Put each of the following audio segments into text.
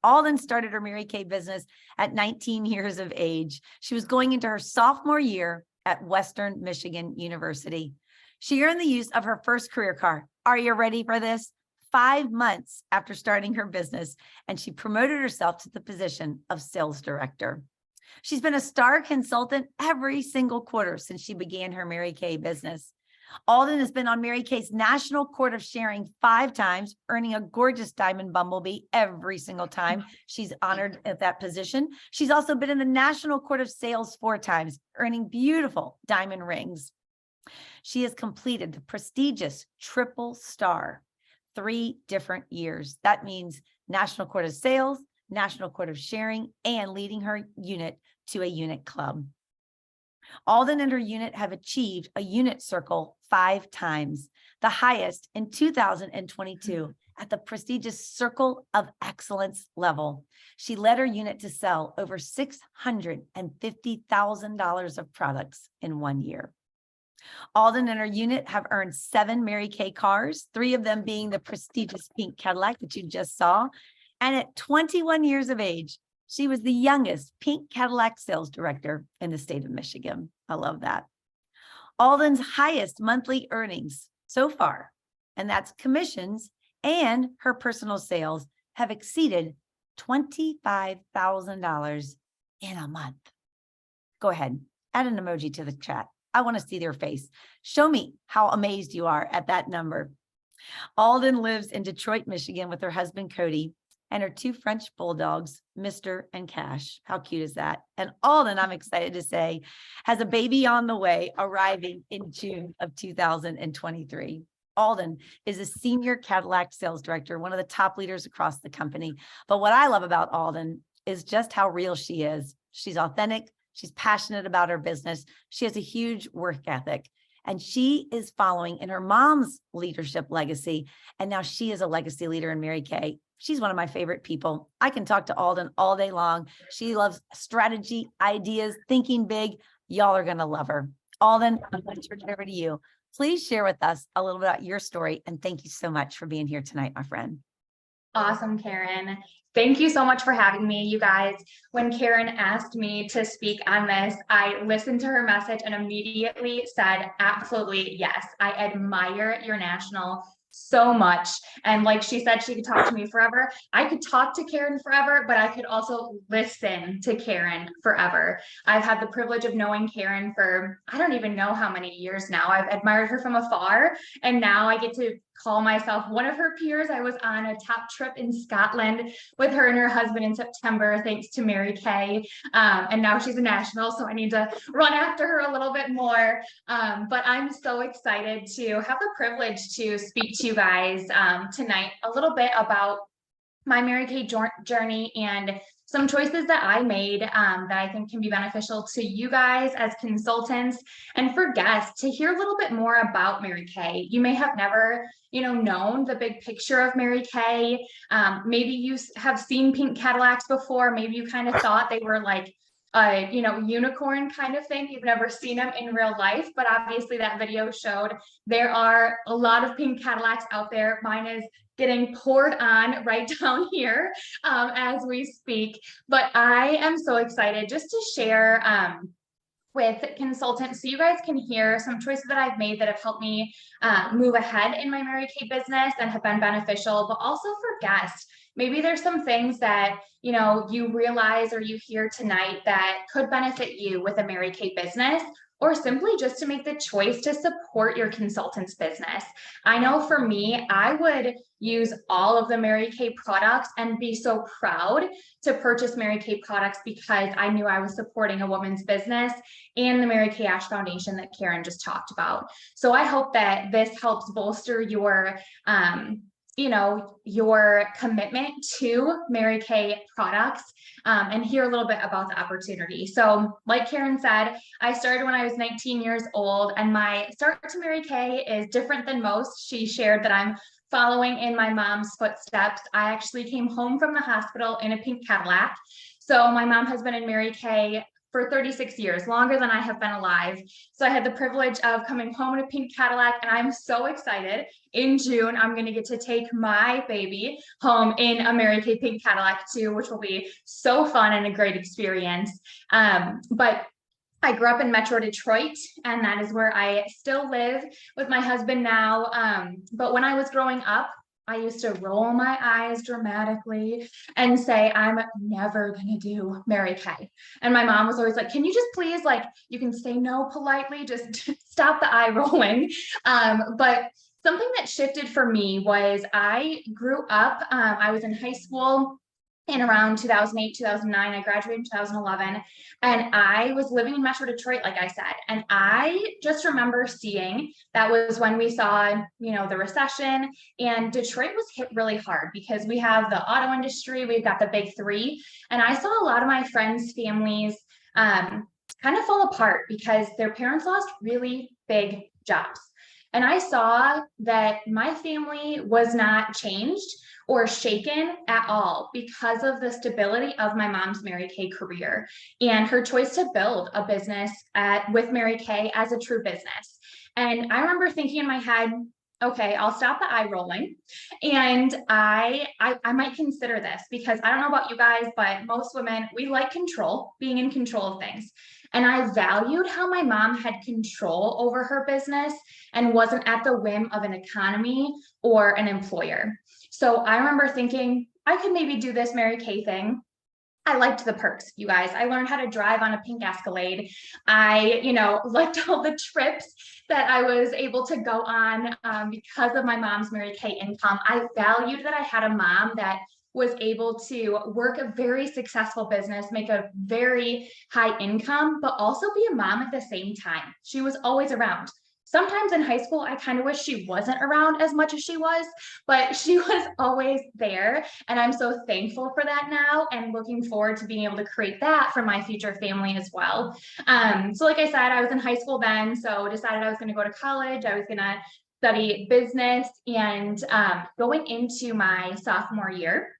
Alden started her Mary Kay business at 19 years of age. She was going into her sophomore year at Western Michigan University. She earned the use of her first career car. Are you ready for this? 5 months after starting her business, and she promoted herself to the position of sales director. She's been a star consultant every single quarter since she began her Mary Kay business. Alden has been on Mary Kay's National Court of Sharing 5 times, earning a gorgeous diamond bumblebee every single time she's honored at that position. She's also been in the National Court of Sales 4 times, earning beautiful diamond rings. She has completed the prestigious Triple Star 3 different years. That means National Court of Sales, National Court of Sharing, and leading her unit to a unit club. Alden and her unit have achieved a unit circle 5 times, the highest in 2022 at the prestigious Circle of Excellence level. She led her unit to sell over $650,000 of products in 1 year. Alden and her unit have earned 7 Mary Kay cars, 3 of them being the prestigious pink Cadillac that you just saw. And at 21 years of age, she was the youngest pink Cadillac sales director in the state of Michigan. I love that. Alden's highest monthly earnings so far, and that's commissions and her personal sales, have exceeded $25,000 in a month. Go ahead, add an emoji to the chat. I want to see their face. Show me how amazed you are at that number. Alden lives in Detroit, Michigan with her husband, Cody, and her 2 French bulldogs, Mr. and Cash. How cute is that? And Alden, I'm excited to say, has a baby on the way, arriving in June of 2023. Alden is a senior Cadillac sales director, one of the top leaders across the company. But what I love about Alden is just how real she is. She's authentic. She's passionate about her business. She has a huge work ethic, and she is following in her mom's leadership legacy. And now she is a legacy leader in Mary Kay. She's one of my favorite people. I can talk to Alden all day long. She loves strategy, ideas, thinking big. Y'all are going to love her. Alden, I'm going to turn it over to you. Please share with us a little bit about your story. And thank you so much for being here tonight, my friend. Awesome, Karen. Thank you so much for having me, you guys. When Karen asked me to speak on this, I listened to her message and immediately said, absolutely, yes. I admire your national so much. And like she said, she could talk to me forever. I could talk to Karen forever, but I could also listen to Karen forever. I've had the privilege of knowing Karen for, I don't even know how many years now. I've admired her from afar, and now I get to call myself one of her peers. I was on a top trip in Scotland with her and her husband in September, thanks to Mary Kay. And now she's a national, so I need to run after her a little bit more. But I'm so excited to have the privilege to speak to you guys tonight a little bit about my Mary Kay journey and some choices that I made that I think can be beneficial to you guys as consultants, and for guests to hear a little bit more about Mary Kay. You may have never, known the big picture of Mary Kay. Maybe you have seen pink Cadillacs before. Maybe you kind of thought they were like a unicorn kind of thing. You've never seen them in real life, but obviously that video showed there are a lot of pink Cadillacs out there. Mine is getting poured on right down here as we speak. But I am so excited just to share with consultants so you guys can hear some choices that I've made that have helped me move ahead in my Mary Kay business and have been beneficial, but also for guests. Maybe there's some things that, you realize or you hear tonight that could benefit you with a Mary Kay business, or simply just to make the choice to support your consultant's business. I know for me, I would use all of the Mary Kay products and be so proud to purchase Mary Kay products because I knew I was supporting a woman's business and the Mary Kay Ash Foundation that Karen just talked about. So I hope that this helps bolster your your commitment to Mary Kay products and hear a little bit about the opportunity. So like Karen said, I started when I was 19 years old, and my start to Mary Kay is different than most. She shared that I'm following in my mom's footsteps. I actually came home from the hospital in a pink Cadillac. So my mom has been in Mary Kay for 36 years, longer than I have been alive. So I had the privilege of coming home in a pink Cadillac, and I'm so excited. In June, I'm going to get to take my baby home in a Mary Kay pink Cadillac too, which will be so fun and a great experience. But I grew up in Metro Detroit, and that is where I still live with my husband now. But when I was growing up, I used to roll my eyes dramatically and say, I'm never going to do Mary Kay. And my mom was always like, can you just please, like, you can say no politely, just stop the eye rolling. But something that shifted for me was I grew up, I was in high school in around 2008, 2009, I graduated in 2011, and I was living in Metro Detroit, like I said, and I just remember seeing, that was when we saw, the recession, and Detroit was hit really hard because we have the auto industry, we've got the big three, and I saw a lot of my friends' families kind of fall apart because their parents lost really big jobs. And I saw that my family was not changed or shaken at all because of the stability of my mom's Mary Kay career and her choice to build a business with Mary Kay as a true business. And I remember thinking in my head, okay, I'll stop the eye rolling. And I might consider this because I don't know about you guys, but most women, we like control, being in control of things. And I valued how my mom had control over her business and wasn't at the whim of an economy or an employer. So I remember thinking I could maybe do this Mary Kay thing. I liked the perks, you guys. I learned how to drive on a pink Escalade. I, liked all the trips that I was able to go on because of my mom's Mary Kay income. I valued that I had a mom that was able to work a very successful business, make a very high income, but also be a mom at the same time. She was always around. Sometimes in high school, I kind of wish she wasn't around as much as she was, but she was always there. And I'm so thankful for that now and looking forward to being able to create that for my future family as well. So like I said, I was in high school then, so decided I was going to go to college. I was going to study business, and going into my sophomore year,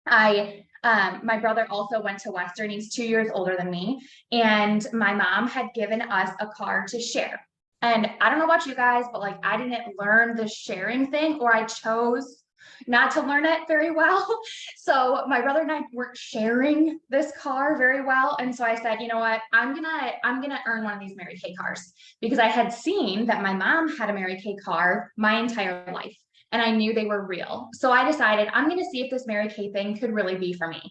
my brother also went to Western. He's 2 years older than me. And my mom had given us a car to share. And I don't know about you guys, but like, I didn't learn the sharing thing, or I chose not to learn it very well. So my brother and I weren't sharing this car very well. And so I said, you know what, I'm gonna earn one of these Mary Kay cars, because I had seen that my mom had a Mary Kay car my entire life. And I knew they were real. So I decided I'm going to see if this Mary Kay thing could really be for me.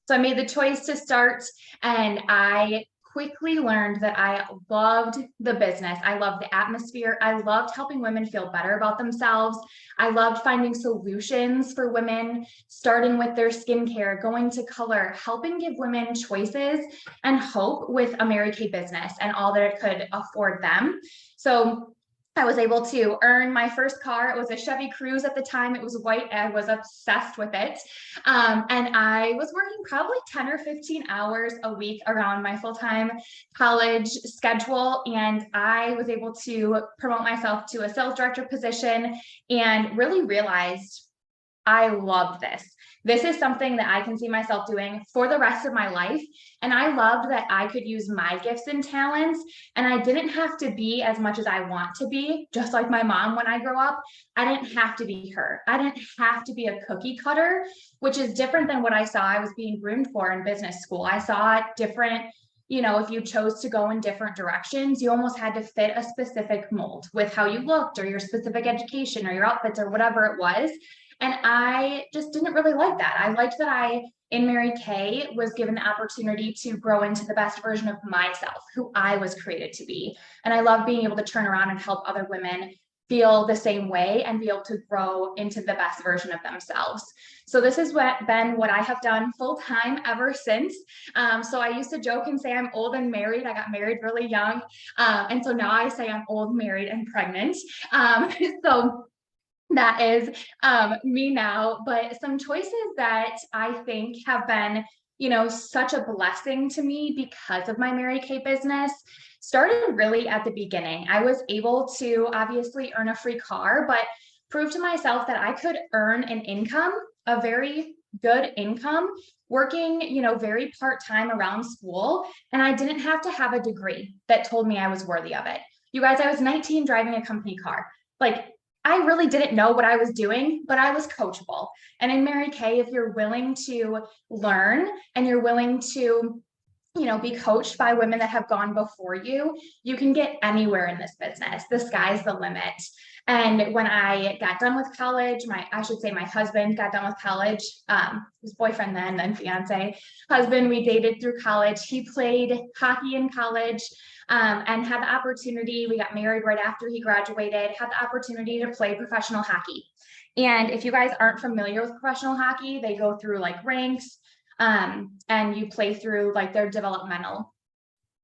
So I made the choice to start, and I quickly learned that I loved the business. I loved the atmosphere. I loved helping women feel better about themselves. I loved finding solutions for women, starting with their skincare, going to color, helping give women choices and hope with a Mary Kay business and all that it could afford them. So I was able to earn my first car. It was a Chevy Cruze at the time. It was white. I was obsessed with it. And I was working probably 10 or 15 hours a week around my full-time college schedule. And I was able to promote myself to a sales director position and really realized I loved this. This is something that I can see myself doing for the rest of my life. And I loved that I could use my gifts and talents, and I didn't have to be as much as I want to be, just like my mom when I grow up. I didn't have to be her. I didn't have to be a cookie cutter, which is different than what I saw I was being groomed for in business school. I saw it different. If you chose to go in different directions, you almost had to fit a specific mold with how you looked or your specific education or your outfits or whatever it was. And I just didn't really like that. I liked that I, in Mary Kay, was given the opportunity to grow into the best version of myself, who I was created to be. And I love being able to turn around and help other women feel the same way and be able to grow into the best version of themselves. So this has been what I have done full time ever since. So I used to joke and say I'm old and married. I got married really young. And so now I say I'm old, married, and pregnant. So that is me now, but some choices that I think have been, such a blessing to me because of my Mary Kay business started really at the beginning. I was able to obviously earn a free car, but prove to myself that I could earn an income, a very good income working, very part-time around school. And I didn't have to have a degree that told me I was worthy of it. You guys, I was 19 driving a company car. Like, I really didn't know what I was doing, but I was coachable. And in Mary Kay, if you're willing to learn and you're willing to be coached by women that have gone before you, you can get anywhere in this business. The sky's the limit. And when I got done with college, my husband got done with college, his boyfriend then fiance, husband, we dated through college. He played hockey in college, and had the opportunity, we got married right after he graduated, had the opportunity to play professional hockey. And if you guys aren't familiar with professional hockey, they go through like ranks, and you play through like their developmental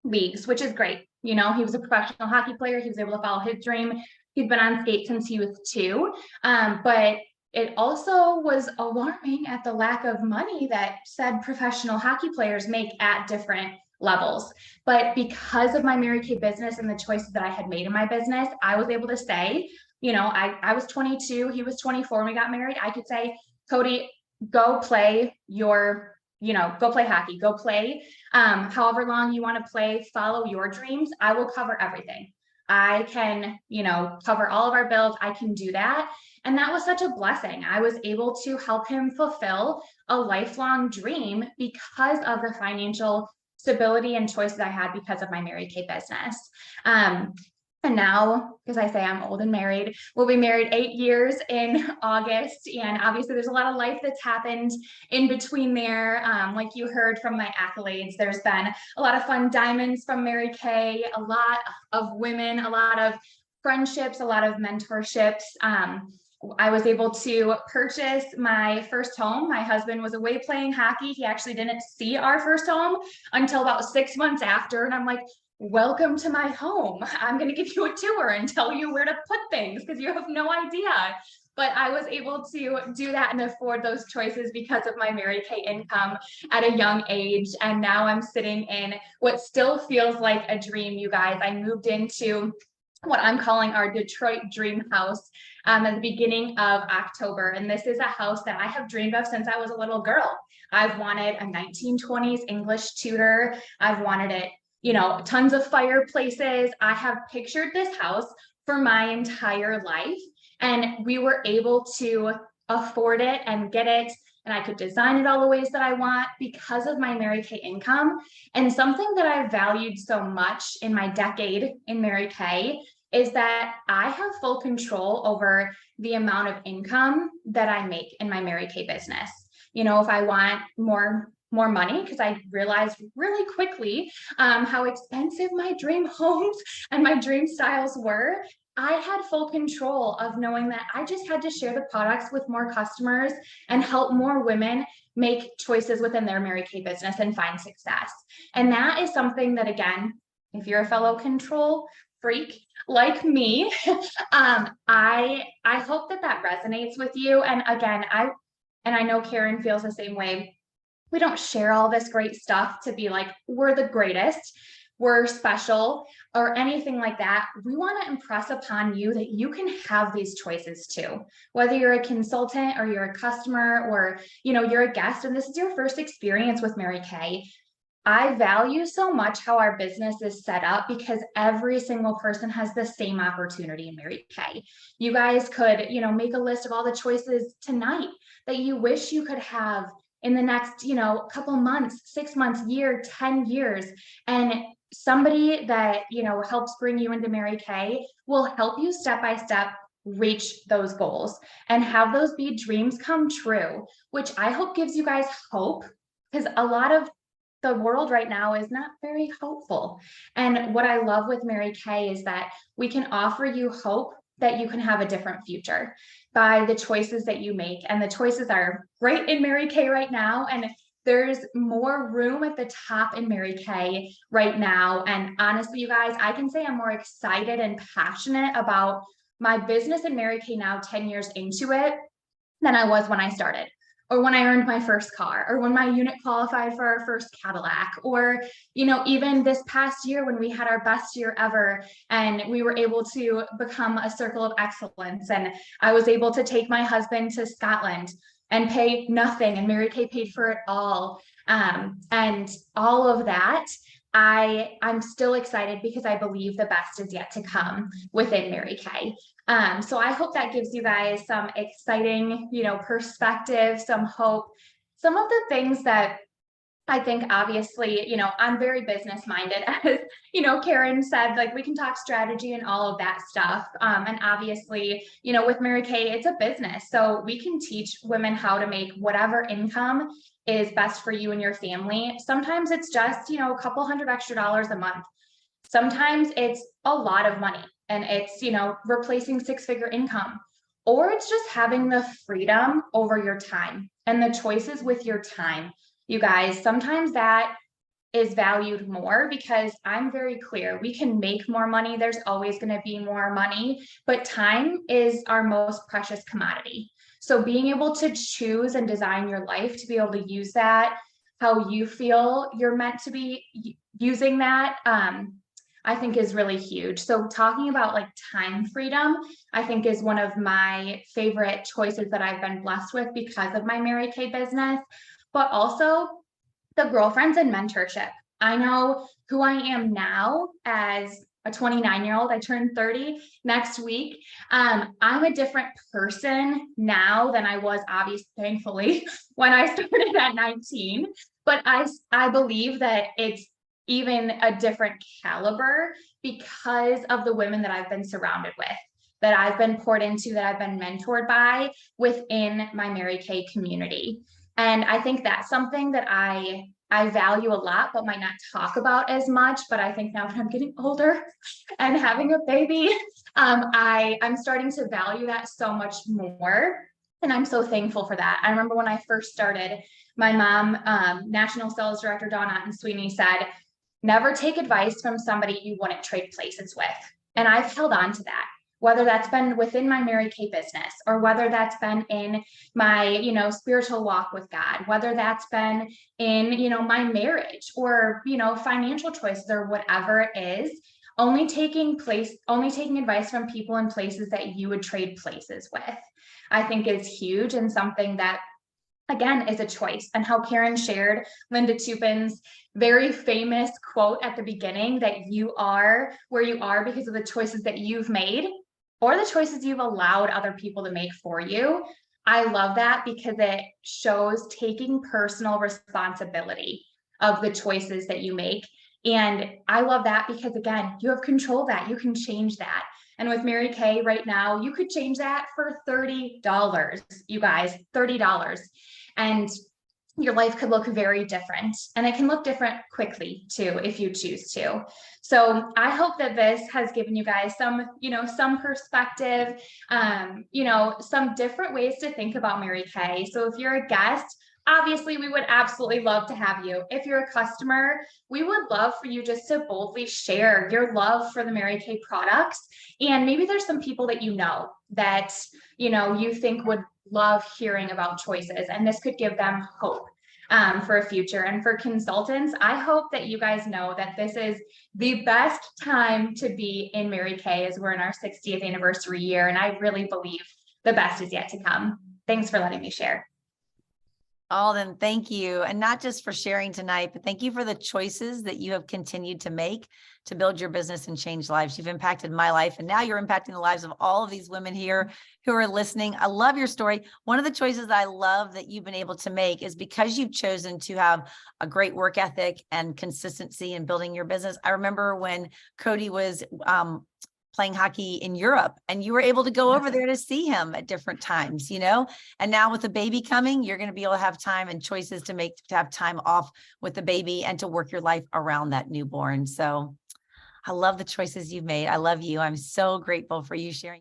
leagues, which is great. He was a professional hockey player. He was able to follow his dream. He's been on skate since he was 2. But it also was alarming at the lack of money that said professional hockey players make at different levels. But because of my Mary Kay business and the choices that I had made in my business, I was able to say, I was 22, he was 24 when we got married. I could say, Cody, go play go play hockey, go play however long you want to play, follow your dreams. I will cover everything. I can, cover all of our bills. I can do that. And that was such a blessing. I was able to help him fulfill a lifelong dream because of the financial stability and choices I had because of my Mary Kay business. And now, because I say I'm old and married, we'll be married 8 years in August. And obviously there's a lot of life that's happened in between there. Like you heard from my accolades, there's been a lot of fun diamonds from Mary Kay, a lot of women, a lot of friendships, a lot of mentorships. I was able to purchase my first home. My husband was away playing hockey. He actually didn't see our first home until about 6 months after. And I'm like, welcome to my home. I'm going to give you a tour and tell you where to put things because you have no idea. But I was able to do that and afford those choices because of my Mary Kay income at a young age. And now I'm sitting in what still feels like a dream, you guys. I moved into what I'm calling our Detroit dream house at the beginning of October. And this is a house that I have dreamed of since I was a little girl. I've wanted a 1920s English Tudor. I've wanted it, tons of fireplaces. I have pictured this house for my entire life. And we were able to afford it and get it. And I could design it all the ways that I want because of my Mary Kay income. And something that I valued so much in my decade in Mary Kay is that I have full control over the amount of income that I make in my Mary Kay business. If I want more money, because I realized really quickly how expensive my dream homes and my dream styles were. I had full control of knowing that I just had to share the products with more customers and help more women make choices within their Mary Kay business and find success. And that is something that, again, if you're a fellow control freak like me, I hope that resonates with you. And again, I know Karen feels the same way. We don't share all this great stuff to be like, we're the greatest, we're special, or anything like that. We want to impress upon you that you can have these choices too. Whether you're a consultant or you're a customer or, you're a guest and this is your first experience with Mary Kay, I value so much how our business is set up because every single person has the same opportunity in Mary Kay. You guys could, make a list of all the choices tonight that you wish you could have in the next, couple months, 6 months, year, 10 years. And somebody that, helps bring you into Mary Kay will help you step by step reach those goals and have those be dreams come true, which I hope gives you guys hope because a lot of the world right now is not very hopeful. And what I love with Mary Kay is that we can offer you hope that you can have a different future by the choices that you make. And the choices are great in Mary Kay right now. And there's more room at the top in Mary Kay right now. And honestly, you guys, I can say I'm more excited and passionate about my business in Mary Kay now 10 years into it than I was when I started, or when I earned my first car, or when my unit qualified for our first Cadillac, or, even this past year when we had our best year ever and we were able to become a circle of excellence. And I was able to take my husband to Scotland and pay nothing, and Mary Kay paid for it all. And all of that, I'm still excited because I believe the best is yet to come within Mary Kay. So I hope that gives you guys some exciting, perspective, some hope, some of the things that I think obviously, I'm very business minded, as, Karen said, like we can talk strategy and all of that stuff. And obviously, with Mary Kay, it's a business. So we can teach women how to make whatever income is best for you and your family. Sometimes it's just, a couple $100 extra a month. Sometimes it's a lot of money and it's, replacing 6-figure income, or it's just having the freedom over your time and the choices with your time. You guys, sometimes that is valued more because I'm very clear. We can make more money. There's always going to be more money, but time is our most precious commodity. So being able to choose and design your life to be able to use that, how you feel you're meant to be using that, I think is really huge. So talking about like time freedom, I think is one of my favorite choices that I've been blessed with because of my Mary Kay business. But also the girlfriends and mentorship. I know who I am now as a 29-year-old. I turned 30 next week. I'm a different person now than I was, obviously, thankfully, when I started at 19. But I believe that it's even a different caliber because of the women that I've been surrounded with, that I've been poured into, that I've been mentored by within my Mary Kay community. And I think that's something that I value a lot, but might not talk about as much. But I think now that I'm getting older and having a baby, I'm starting to value that so much more. And I'm so thankful for that. I remember when I first started, my mom, National Sales Director Dawn Sweeney, said, never take advice from somebody you wouldn't trade places with. And I've held on to that, whether that's been within my Mary Kay business or whether that's been in my, spiritual walk with God, whether that's been in, my marriage or, financial choices or whatever it is, only taking advice from people and places that you would trade places with, I think is huge, and something that, again, is a choice. And how Karen shared Linda Tupin's very famous quote at the beginning, that you are where you are because of the choices that you've made or the choices you've allowed other people to make for you. I love that because it shows taking personal responsibility of the choices that you make. And I love that because, again, you have control that. You can change that. And with Mary Kay right now, you could change that for $30, you guys, $30. And your life could look very different, and it can look different quickly too, if you choose to. So I hope that this has given you guys some, some perspective, some different ways to think about Mary Kay. So if you're a guest, obviously we would absolutely love to have you. If you're a customer, we would love for you just to boldly share your love for the Mary Kay products. And maybe there's some people that that, you think would love hearing about choices, and this could give them hope for a future. And for consultants, I hope that you guys know that this is the best time to be in Mary Kay, as we're in our 60th anniversary year. And I really believe the best is yet to come. Thanks for letting me share. Oh, then thank you. And not just for sharing tonight, but thank you for the choices that you have continued to make to build your business and change lives. You've impacted my life, and now you're impacting the lives of all of these women here who are listening. I love your story. One of the choices I love that you've been able to make is because you've chosen to have a great work ethic and consistency in building your business. I remember when Cody was playing hockey in Europe, and you were able to go over there to see him at different times, and now with the baby coming, you're going to be able to have time and choices to make, to have time off with the baby and to work your life around that newborn. So I love the choices you've made. I love you. I'm so grateful for you sharing.